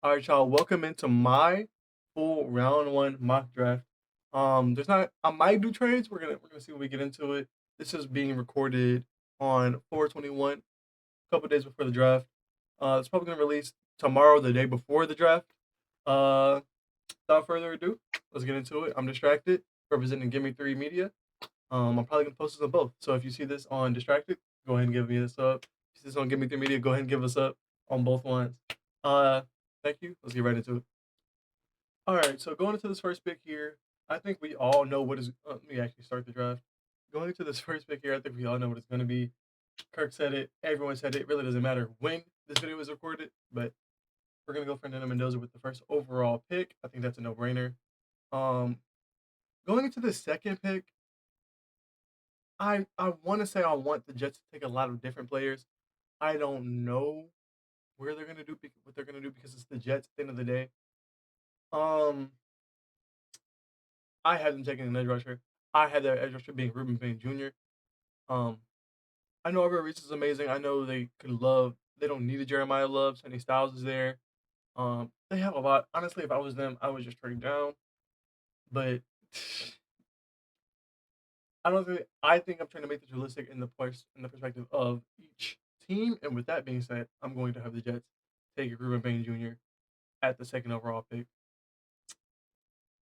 All right, y'all. Welcome into my full round one mock draft. There's not. I might do trades. We're gonna see when we get into it. This is being recorded on 4/21, a couple days before the draft. It's probably gonna release tomorrow, the day before the draft. Uh, Without further ado, let's get into it. I'm distracted, representing Gimme Three Media. I'm probably gonna post this on both. So if you see this on Distracted, go ahead and give me this up. If you see this on Gimme Three Media, go ahead and give us up on both ones. Uh, Thank you. Let's get right into it. All right, so going into this first pick here, I think we all know what is. Let me actually start the draft. Going into this first pick here, I think we all know what it's going to be. Kirk said it. Everyone said it. It really doesn't matter when this video was recorded, but we're gonna go Fernando Mendoza with the first overall pick. I think that's a no-brainer. Um, Going into the second pick, I want to say I want the Jets to take a lot of different players. I don't know where they're gonna do what they're gonna do because it's the Jets at the end of the day. Um, I had them taking an edge rusher. I had their edge rusher being Ruben Payne Jr. Um, I know Everett Reese is amazing. I know they could love. They don't need a Jeremiah Love. Sonny Styles is there. They have a lot. Honestly, if I was them, I would just trade down. But I don't think. I think I'm trying to make this realistic in the perspective of each team. And with that being said, I'm going to have the Jets take Ruben Payne Jr. at the second overall pick.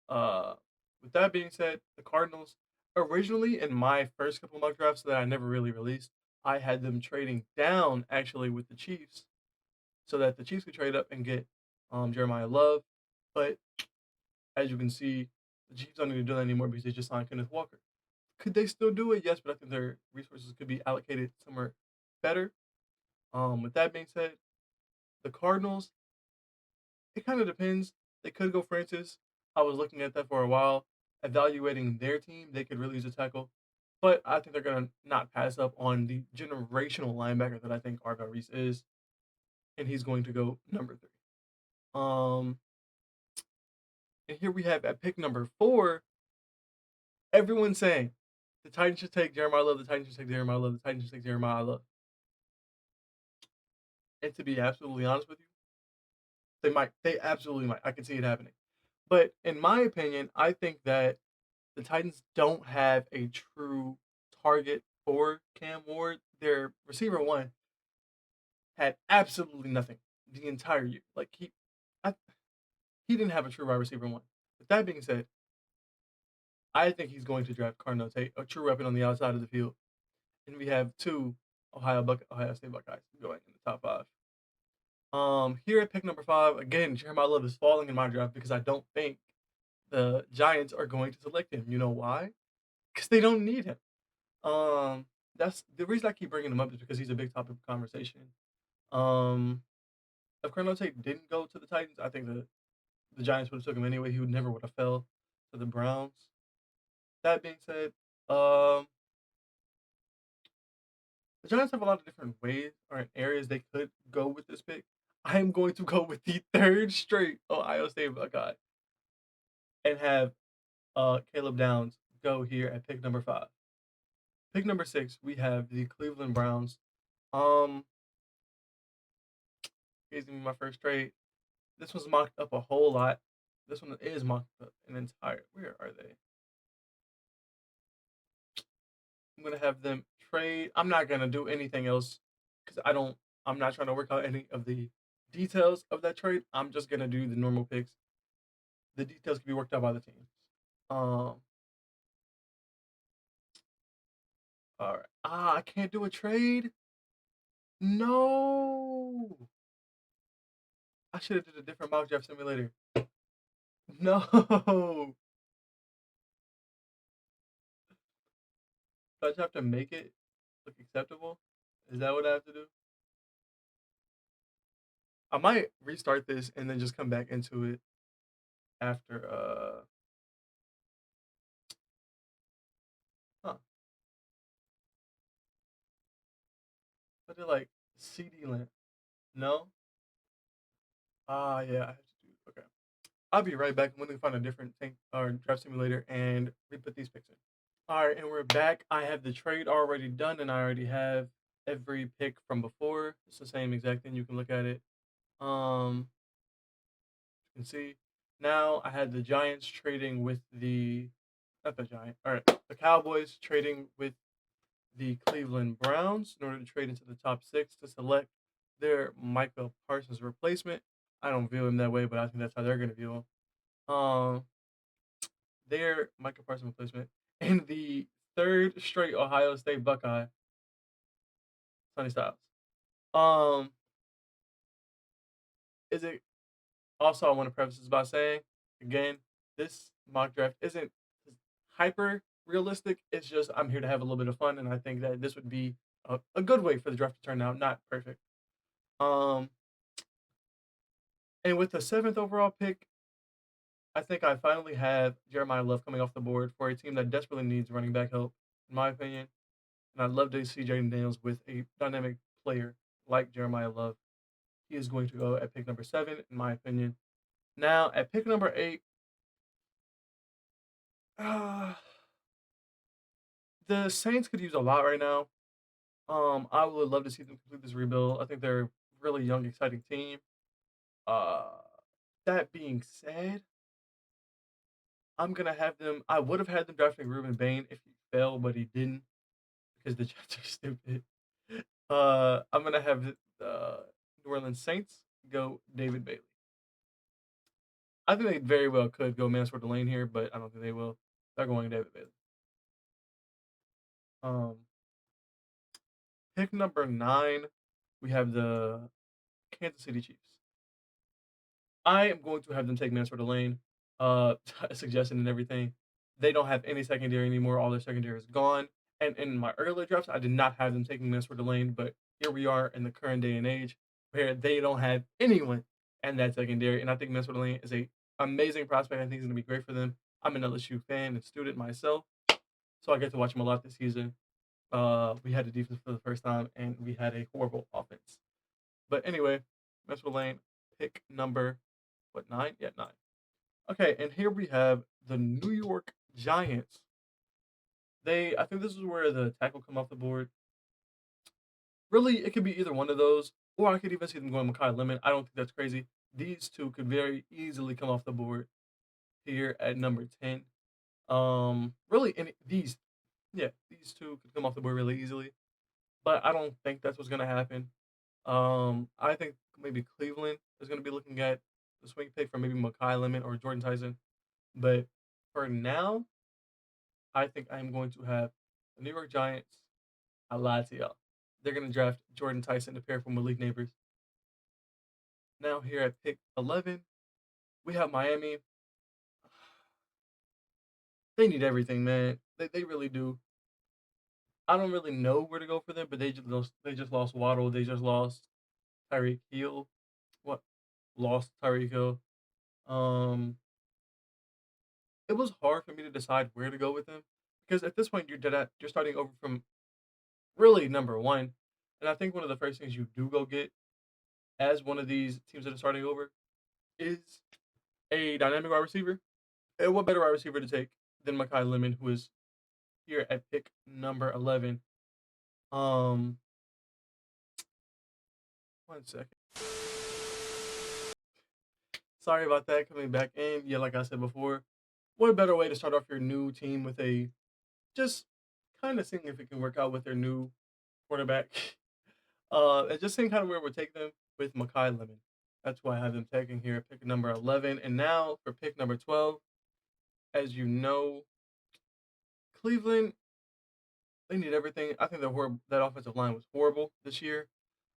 Uh, with that being said, the Cardinals originally in my first couple mock drafts that I never really released, I had them trading down actually with the Chiefs so that the Chiefs could trade up and get Jeremiah Love. But as you can see, the Chiefs don't need to do that anymore because they just signed Kenneth Walker. Could they still do it? Yes, but I think their resources could be allocated somewhere better. With that being said, the Cardinals, it kind of depends. They could go Francis. I was looking at that for a while, evaluating their team. They could really use a tackle, but I think they're gonna not pass up on the generational linebacker that I think Arvell Reese is, and he's going to go number three. Um, and here we have at pick number four, everyone's saying the Titans should take Jeremiah Love. The Titans should take Jeremiah Love. The Titans should take Jeremiah Love. And to be absolutely honest with you, they might. They absolutely might. I can see it happening. But in my opinion, I think that the Titans don't have a true target for Cam Ward. Their receiver one had absolutely nothing the entire year. Like I, he didn't have a true wide receiver one. With that being said, I think he's going to draft Cardinal Tate, a true weapon on the outside of the field, and we have two Ohio State Buckeyes going in the top five. Here at pick number five, again, Jeremiah Love is falling in my draft because I don't think the Giants are going to select him. You know why? Because they don't need him. Um, that's the reason I keep bringing him up is because he's a big topic of conversation. Um, if Colonel Tate didn't go to the Titans, I think the Giants would have took him anyway. He would never would have fell to the Browns. That being said, um, the Giants have a lot of different ways or areas they could go with this pick. I am going to go with the third straight Ohio State Buckeye and have Caleb Downs go here at pick number five. Pick number six, we have the Cleveland Browns. Um, Here's gonna be my first trade. This one's mocked up a whole lot. This one is mocked up an entire. Where are they? I'm gonna have them trade. I'm not gonna do anything else because I don't. I'm not trying to work out any of the details of that trade. I'm just gonna do the normal picks. The details can be worked out by the teams. Um. All right. I can't do a trade. No. I should have did a different mock draft simulator. No. Do I just have to make it look acceptable? Is that what I have to do? I might restart this and then just come back into it after. Huh? But they're like CD land. No. Yeah. I have to do. Okay. I'll be right back. I'm gonna find a different tank or draft simulator and re-put these picks in. All right, and we're back. I have the trade already done, and I already have every pick from before. It's the same exact thing. You can look at it. Um, can see. Now I had the Giants trading with the not the Giant. All right, the Cowboys trading with the Cleveland Browns in order to trade into the top six to select their Micah Parsons replacement. I don't view him that way, but I think that's how they're going to view him. Their Micah Parsons replacement and the third straight Ohio State Buckeye, Sonny Styles. Um, is it also? I want to preface this by saying again, this mock draft isn't hyper realistic. It's just I'm here to have a little bit of fun, and I think that this would be a good way for the draft to turn out. Not perfect. Um, and with the seventh overall pick, I think I finally have Jeremiah Love coming off the board for a team that desperately needs running back help, in my opinion. And I'd love to see Jaden Daniels with a dynamic player like Jeremiah Love. He is going to go at pick number 7, in my opinion. Now, at pick number 8, uh, the Saints could use a lot right now. I would love to see them complete this rebuild. I think they're a really young, exciting team. Uh, that being said, I'm gonna have them. I would have had them drafting Ruben Bain if he fell, but he didn't because the Jets are stupid. I'm gonna have the New Orleans Saints go David Bailey. I think they very well could go Mansfield Delane here, but I don't think they will. They're going David Bailey. Um, pick number 9, we have the Kansas City Chiefs. I am going to have them take Mansfield Delane, suggestion and everything. They don't have any secondary anymore. All their secondary is gone. And in my earlier drafts, I did not have them taking Mansfield Delane, but here we are in the current day and age where they don't have anyone in that secondary. And I think Mansfield Delane is a amazing prospect. I think he's going to be great for them. I'm an LSU fan and student myself, so I get to watch him a lot this season. We had a defense for the first time, and we had a horrible offense. But anyway, Mansfield Delane, pick number what 9? Yeah, 9. Okay, and here we have the New York Giants. I think this is where the tackle come off the board. Really, it could be either one of those, or I could even see them going Makai Lemon. I don't think that's crazy. These two could very easily come off the board here at number 10. Really, and these two could come off the board really easily, but I don't think that's what's gonna happen. I think maybe Cleveland is gonna be looking at the swing pick for maybe Makai Lemon or Jordan Tyson, but for now, I think I'm going to have the New York Giants. I lied to y'all. They're going to draft Jordan Tyson to pair from Malik Neighbors. Now, here at pick 11, we have Miami. They need everything, man. They really do. I don't really know where to go for them, but they just lost Waddle. They just lost Tyreek Hill. What? Lost Tyreek Hill. Um, it was hard for me to decide where to go with them because at this point you're starting over from really number one, and I think one of the first things you do go get as one of these teams that are starting over is a dynamic wide receiver. And what better wide receiver to take than Makai Lemon, who is here at pick number 11? Um, one second. Sorry about that. Coming back in, yeah, like I said before, what better way to start off your new team with a just kind of seeing if it can work out with their new quarterback, and just seeing kind of where we're taking them with Makai Lemon. That's why I have them taking here at pick number 11. And now for pick number 12, as you know, Cleveland, they need everything. I think that offensive line was horrible this year.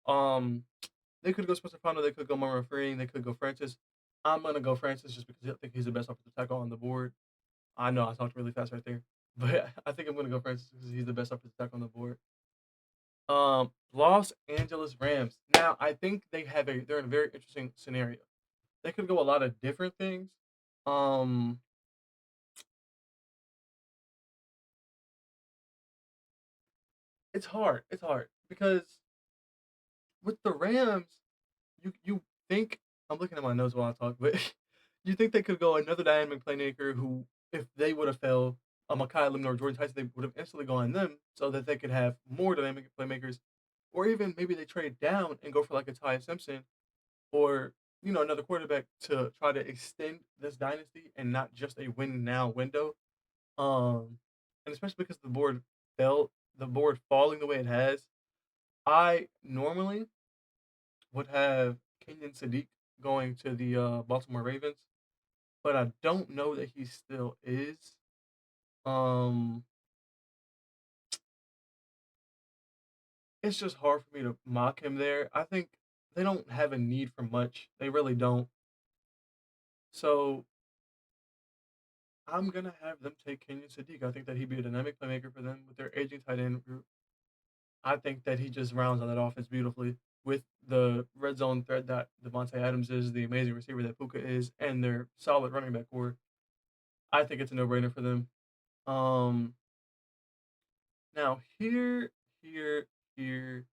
Um, they could go Spencer Fano, they could go Marlon Freeing, they could go Francis. I'm gonna go Francis just because I think he's the best offensive tackle on the board. I know I talked really fast right there, but I think I'm gonna go Francis because he's the best offensive tackle on the board. Los Angeles Rams. Now I think they're in a very interesting scenario. They could go a lot of different things. Um, it's hard. It's hard because with the Rams, you think I'm looking at my notes while I talk, but you think they could go another dynamic playmaker who, if they would have fell on Makai Lemon or Jordan Tyson, they would have instantly gone them so that they could have more dynamic playmakers, or even maybe they trade down and go for like a Ty Simpson or another quarterback to try to extend this dynasty and not just a win now window. Um, and especially because the board falling the way it has, I normally would have Kenyon Sadiq going to the Baltimore Ravens, but I don't know that he still is. Um, it's just hard for me to mock him there. I think they don't have a need for much. They really don't. So I'm gonna have them take Kenyon Sadiq. I think that he'd be a dynamic playmaker for them with their aging tight end group. I think that he just rounds on that offense beautifully with the red zone threat that Devontae Adams is, the amazing receiver that Puka is, and their solid running back core. I think it's a no-brainer for them. Um, Now here, here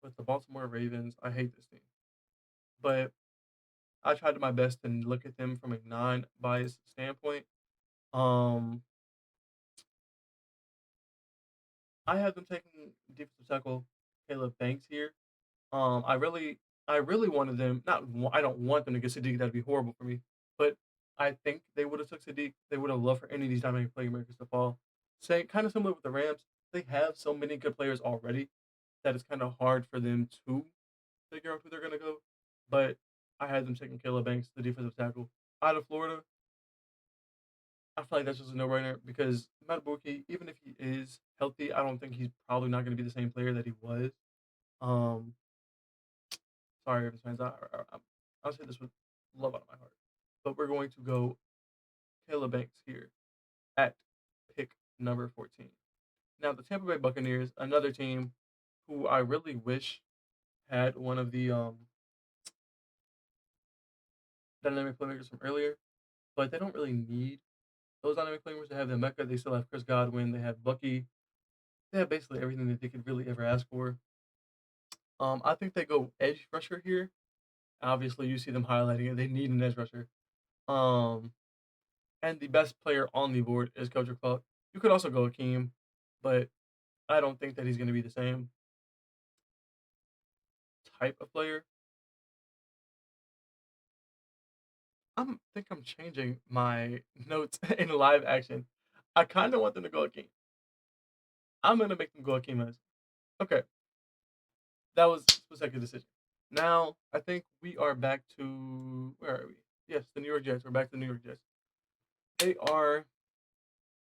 with the Baltimore Ravens, I hate this team, but I tried my best to look at them from a non-biased standpoint. Um, I have them taking defensive tackle Caleb Banks here. I really, I really wanted them. Not, I don't want them to get Sadiq. That'd be horrible for me. But I think they would have took Sadiq. They would have loved for any of these dynamic playmakers to fall. Say, kind of similar with the Rams. They have so many good players already that it's kind of hard for them to figure out who they're gonna go. But I had them taking Caleb Banks, the defensive tackle, out of Florida. I feel like that's just a no-brainer because Matt Buki, even if he is healthy, I don't think he's probably not going to be the same player that he was. Um, Sorry, Ravens fans. I'll say this with love out of my heart, but we're going to go Caleb Banks here at pick number 14. Now, the Tampa Bay Buccaneers, another team who I really wish had one of the dynamic playmakers from earlier, but they don't really need those dynamic playmakers. They have the Mecca. They still have Chris Godwin. They have Bucky. They have basically everything that they could really ever ask for. I think they go edge rusher here. Obviously, you see them highlighting it. They need an edge rusher. Um, and the best player on the board is Coach Clark. You could also go Akeem, but I don't think that he's going to be the same type of player. I'm changing my notes in live action. I kind of want them to go Akeem. I'm gonna make them go Akeem as okay. That was a second decision. Now I think we are back to where are we? Yes, the New York Jets. We're back to the New York Jets. They are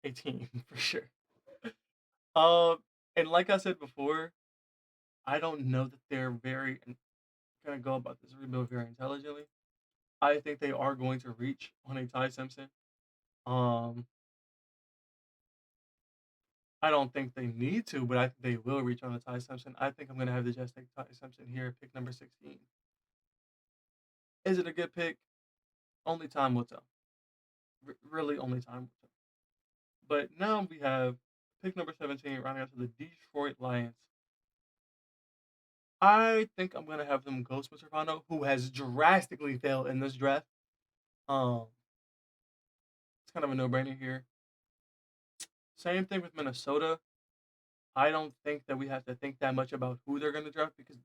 a team for sure. Um, and like I said before, I don't know that they're very gonna go about this rebuild very intelligently. I think they are going to reach on a Ty Simpson. Um, I don't think they need to, but I think they will reach on a Ty Simpson. I think I'm gonna have the Jets take Ty Simpson here, pick number 16. Is it a good pick? Only time will tell. Really, only time will tell. But now we have pick number 17, rounding out to the Detroit Lions. I think I'm gonna have them go Spencer Fano, who has drastically failed in this draft. Um, it's kind of a no-brainer here. Same thing with Minnesota. I don't think that we have to think that much about who they're gonna draft because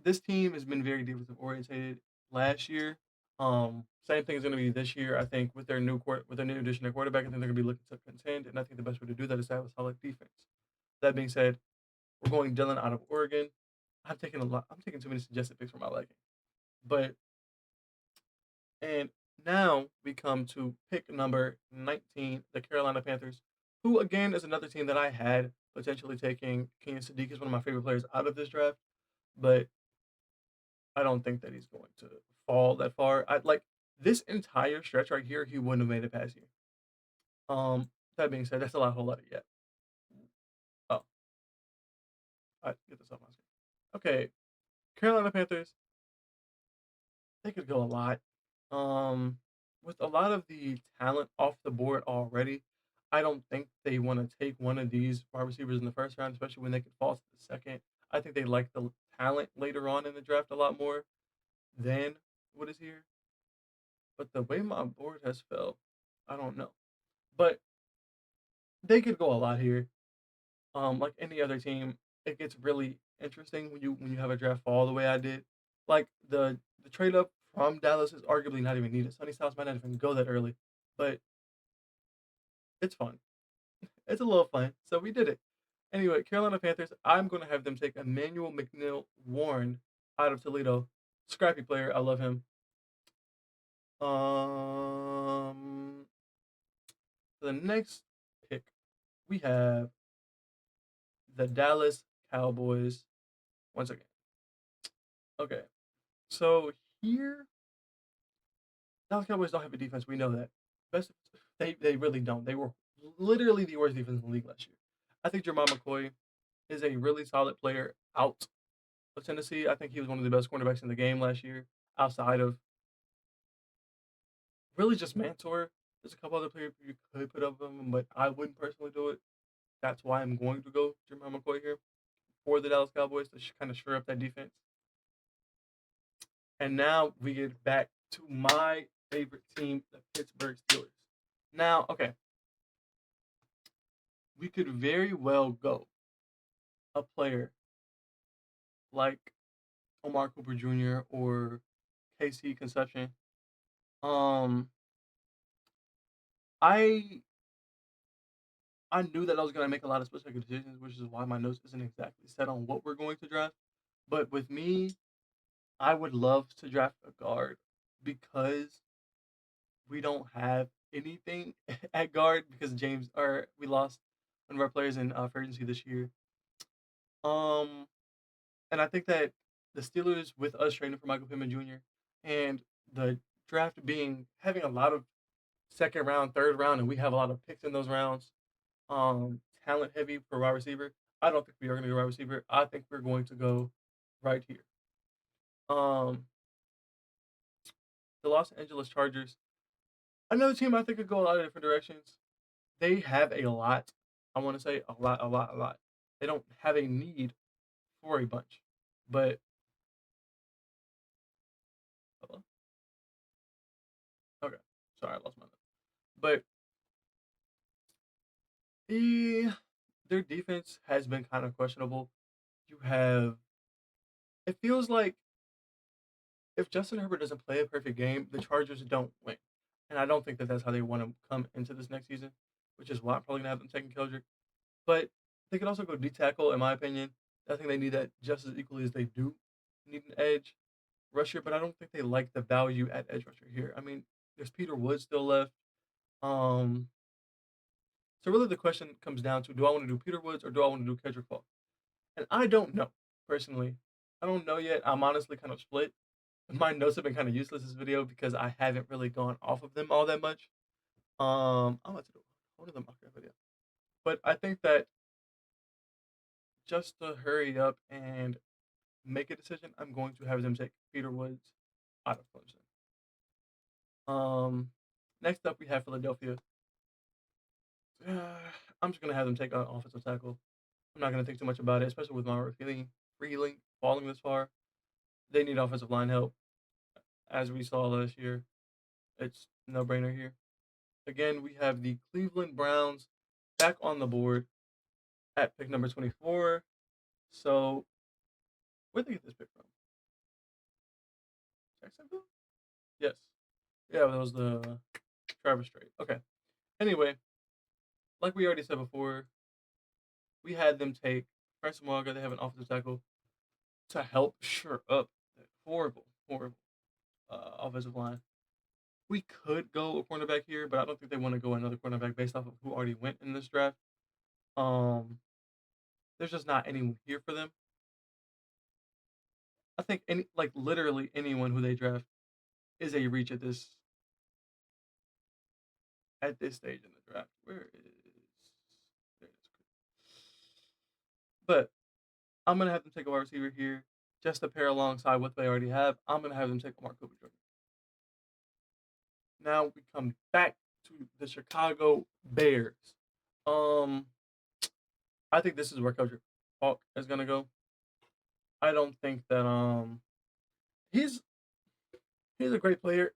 this team has been very defensive oriented last year. Same thing is going to be this year. I think with their new addition at quarterback, I think they're going to be looking to contend, and I think the best way to do that is to have a solid defense. That being said, we're going Dylan out of Oregon. I'm taking a lot. I'm taking too many suggested picks for my liking. But and now we come to pick number 19, the Carolina Panthers, who again is another team that I had potentially taking. Kenyon Sadiq is one of my favorite players out of this draft, but I don't think that he's going to fall that far. I like this entire stretch right here. He wouldn't have made it past here. That being said, that's a whole lot of yet. Oh, I get this off my screen. Okay, Carolina Panthers. They could go a lot. Um, with a lot of the talent off the board already, I don't think they want to take one of these wide receivers in the first round, especially when they could fall to the second. I think they like the talent later on in the draft a lot more than what is here. But the way my board has fell, I don't know. But they could go a lot here. Like any other team, it gets really interesting when you have a draft fall the way I did. Like the trade up from Dallas is arguably not even needed. Sonny Styles might not even go that early, but it's fun. It's a little fun. So we did it. Anyway, Carolina Panthers, I'm going to have them take Emmanuel McNeil Warren out of Toledo. Scrappy player. I love him. The next pick, we have the Dallas Cowboys. Once again. Okay. So here, Dallas Cowboys don't have a defense. We know that. Best, they really don't. They were literally the worst defense in the league last year. I think Jermon McCoy is a really solid player out of Tennessee. I think he was one of the best cornerbacks in the game last year, outside of really just Mansour. There's a couple other players you could put up him, but I wouldn't personally do it. That's why I'm going to go Jermon McCoy here for the Dallas Cowboys to kind of shore up that defense. And now we get back to my favorite team, the Pittsburgh Steelers. Now, okay, we could very well go a player like Omar Cooper Jr. or KC Conception. I I knew that I was gonna make a lot of split second decisions, which is why my notes isn't exactly set on what we're going to draft. But with me, I would love to draft a guard because we don't have anything at guard because James or we lost one of our players in free agency this year. Um, and I think that the Steelers, with us trading for Michael Pittman Jr. and the draft being having a lot of second round, third round, and we have a lot of picks in those rounds. Talent heavy for wide receiver. I don't think we are going to go wide receiver. I think we're going to go right here. Um, the Los Angeles Chargers. Another team I think could go a lot of different directions. They have a lot. I want to say a lot, a lot, a lot. They don't have a need for a bunch, but hello? Okay. Sorry, I lost my note. But their defense has been kind of questionable. You have. It feels like if Justin Herbert doesn't play a perfect game, the Chargers don't win. And I don't think that that's how they want to come into this next season, which is why I'm probably going to have them taking Keldrick. But they could also go D tackle, in my opinion. I think they need that just as equally as they do need an edge rusher, but I don't think they like the value at edge rusher here. I mean, there's Peter Wood still left. Um, so really the question comes down to do I want to do Peter Woods or do I want to do Kendrick Falk? And I don't know, personally. I don't know yet. I'm honestly kind of split. My notes have been kind of useless this video because I haven't really gone off of them all that much. I'm about to do one of the Mockdraft video, but I think that just to hurry up and make a decision, I'm going to have them take Peter Woods out of Clemson. Next up we have Philadelphia. I'm just gonna have them take an offensive tackle. I'm not gonna think too much about it, especially with my feeling falling this far. They need offensive line help, as we saw last year. It's no brainer here. Again, we have the Cleveland Browns back on the board at pick number 24. So, where'd they get this pick from? Jacksonville? Yes. Yeah, that was the Travis trade. Okay. Anyway, like we already said before, we had them take Francis Morgan. They have an offensive tackle to help shore up that horrible, horrible offensive line. We could go a cornerback here, but I don't think they want to go another cornerback based off of who already went in this draft. There's just not anyone here for them. I think literally anyone who they draft is a reach at this stage in the draft. Where is there it is. But I'm gonna have them take a wide receiver here just to pair alongside what they already have. I'm gonna have them take Mark Cooper Jr. Now we come back to the Chicago Bears. Um, I think this is where Coach Falk is gonna go. I don't think that he's a great player.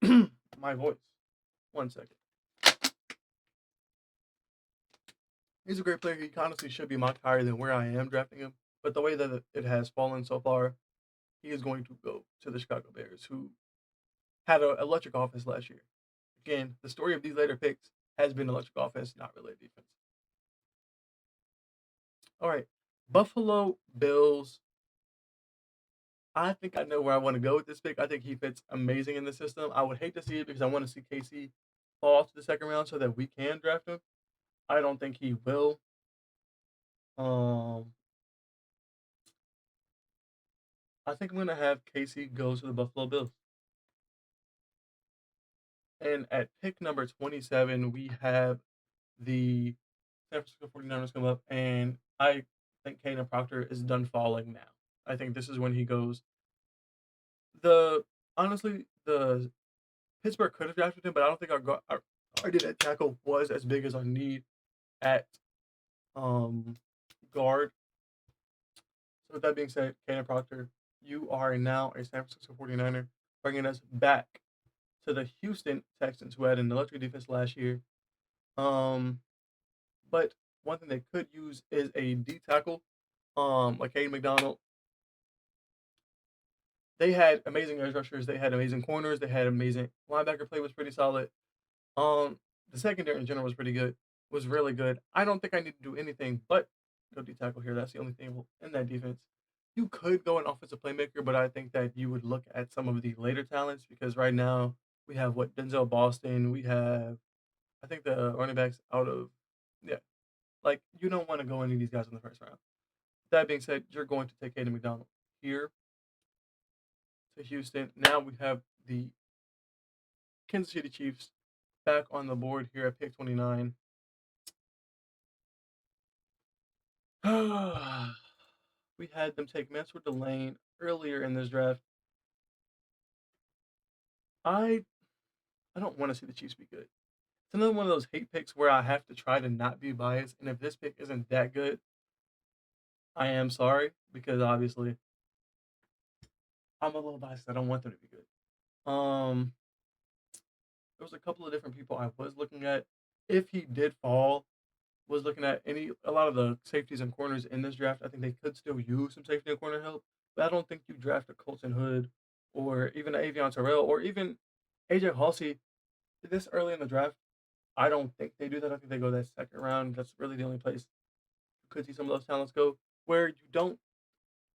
My voice. 1 second. He's a great player. He honestly should be much higher than where I am drafting him. But the way that it has fallen so far, he is going to go to the Chicago Bears, who had an electric offense last year. Again, the story of these later picks has been electric offense, not really defense. All right, Buffalo Bills. I think I know where I want to go with this pick. I think he fits amazing in the system. I would hate to see it because I want to see KC fall to the second round so that we can draft him. I don't think he will. Um, I think I'm gonna have Casey go to the Buffalo Bills. And at pick number 27, we have the San Francisco 49ers come up, and I think Kaden Proctor is done falling now. I think this is when he goes. The honestly, the Pittsburgh could have drafted him, but I don't think our need at tackle was as big as our need at um guard. So with that being said, Kaden Proctor, you are now a San Francisco 49er, bringing us back to the Houston Texans, who had an electric defense last year. But one thing they could use is a D tackle, like Hayden McDonald. They had amazing edge rushers. They had amazing corners. They had amazing linebacker play was pretty solid. Um, the secondary in general was pretty good. Was really good. I don't think I need to do anything but go D tackle here. That's the only thing in that defense. You could go an offensive playmaker, but I think that you would look at some of the later talents because right now we have what Denzel Boston. We have I think the running backs out of yeah. Like you don't want to go any of these guys in the first round. That being said, you're going to take Hayden McDonald here to Houston. Now we have the Kansas City Chiefs back on the board here at pick 29. We had them take Mansfield Delane earlier in this draft. I I don't want to see the Chiefs be good. It's another one of those hate picks where I have to try to not be biased. And if this pick isn't that good, I am sorry because obviously I'm a little biased. I don't want them to be good. There was a couple of different people I was looking at. If he did fall, was looking at a lot of the safeties and corners in this draft. I think they could still use some safety and corner help, but I don't think you draft a Colton Hood or even an Avion Terrell or even AJ Halsey this early in the draft. I don't think they do that. I think they go that second round. That's really the only place you could see some of those talents go. Where you don't,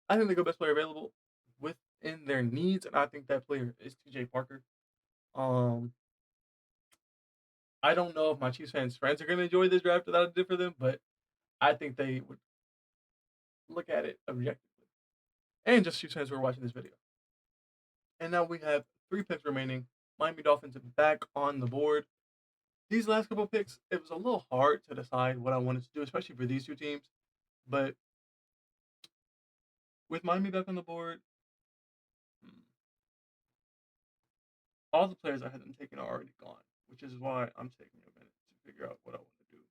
I think they go best player available within their needs, and I think that player is TJ Parker. Um, I don't know if my Chiefs fans friends are going to enjoy this draft that I did for them, but I think they would look at it objectively. And just Chiefs fans who are watching this video. And now we have 3 picks remaining. Miami Dolphins back on the board. These last couple of picks, it was a little hard to decide what I wanted to do, especially for these two teams. But with Miami back on the board, hmm, all the players I had them taken are already gone, which is why I'm taking a minute to figure out what I want to do.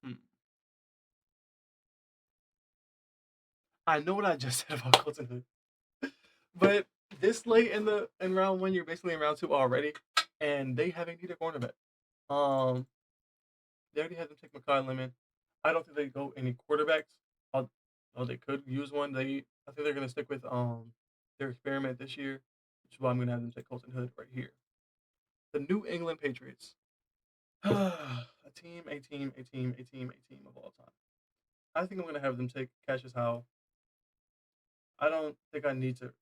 Hmm. I know what I just said about Colton Hood, but this late in round one, you're basically in round two already, and they haven't need a cornerback. Um, they already had them take Makai Lemon. I don't think they go any quarterbacks. Oh, they could use one. I think they're gonna stick with their experiment this year, which is why I'm gonna have them take Colton Hood right here. The New England Patriots. A team, a team, a team, a team, a team of all time. I think I'm gonna have them take Cassius Howell. I don't think I need to.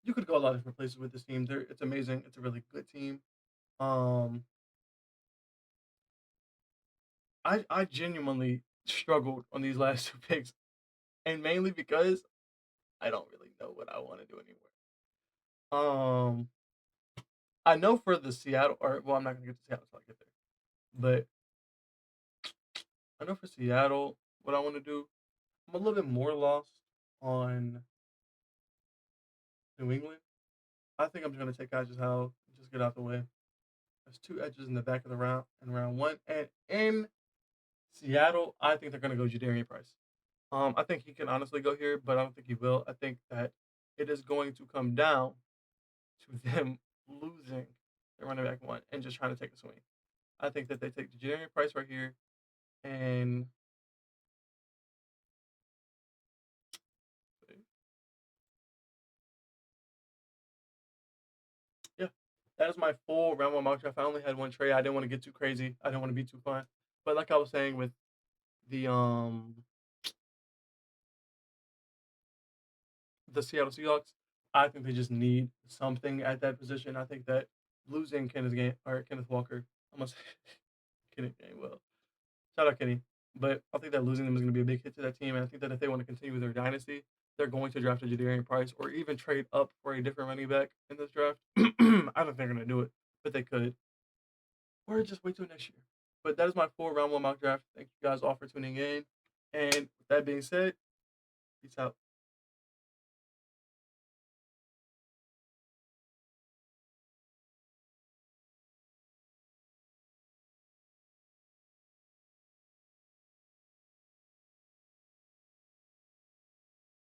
You could go a lot of different places with this team. It's amazing. It's a really good team. Um, I genuinely struggled on these last 2 picks, and mainly because I don't really know what I want to do anymore. I know for the Seattle, or well, I'm not gonna get to Seattle until I get there, but I know for Seattle what I want to do. I'm a little bit more lost on New England. I think I'm just gonna take Cassius Howell and just get out the way. There's 2 edges in the back of the round in round one, and in Seattle, I think they're gonna go Jadarian Price. I think he can honestly go here, but I don't think he will. I think that it is going to come down to them losing their running back one and just trying to take a swing. I think that they take Jadarian Price right here, and That is my full round one mock draft. I only had one trade. I didn't want to get too crazy. I didn't want to be too fun. But like I was saying with the the Seattle Seahawks, I think they just need something at that position. I think that losing Kenneth Walker, I'm gonna say Kenneth Gainwell. Shout out Kenny. But I think that losing them is going to be a big hit to that team. And I think that if they want to continue with their dynasty, they're going to draft a Jadarian Price or even trade up for a different running back in this draft. I don't think they're going to do it, but they could. Or just wait till next year. But that is my full round one mock draft. Thank you guys all for tuning in. And with that being said, peace out.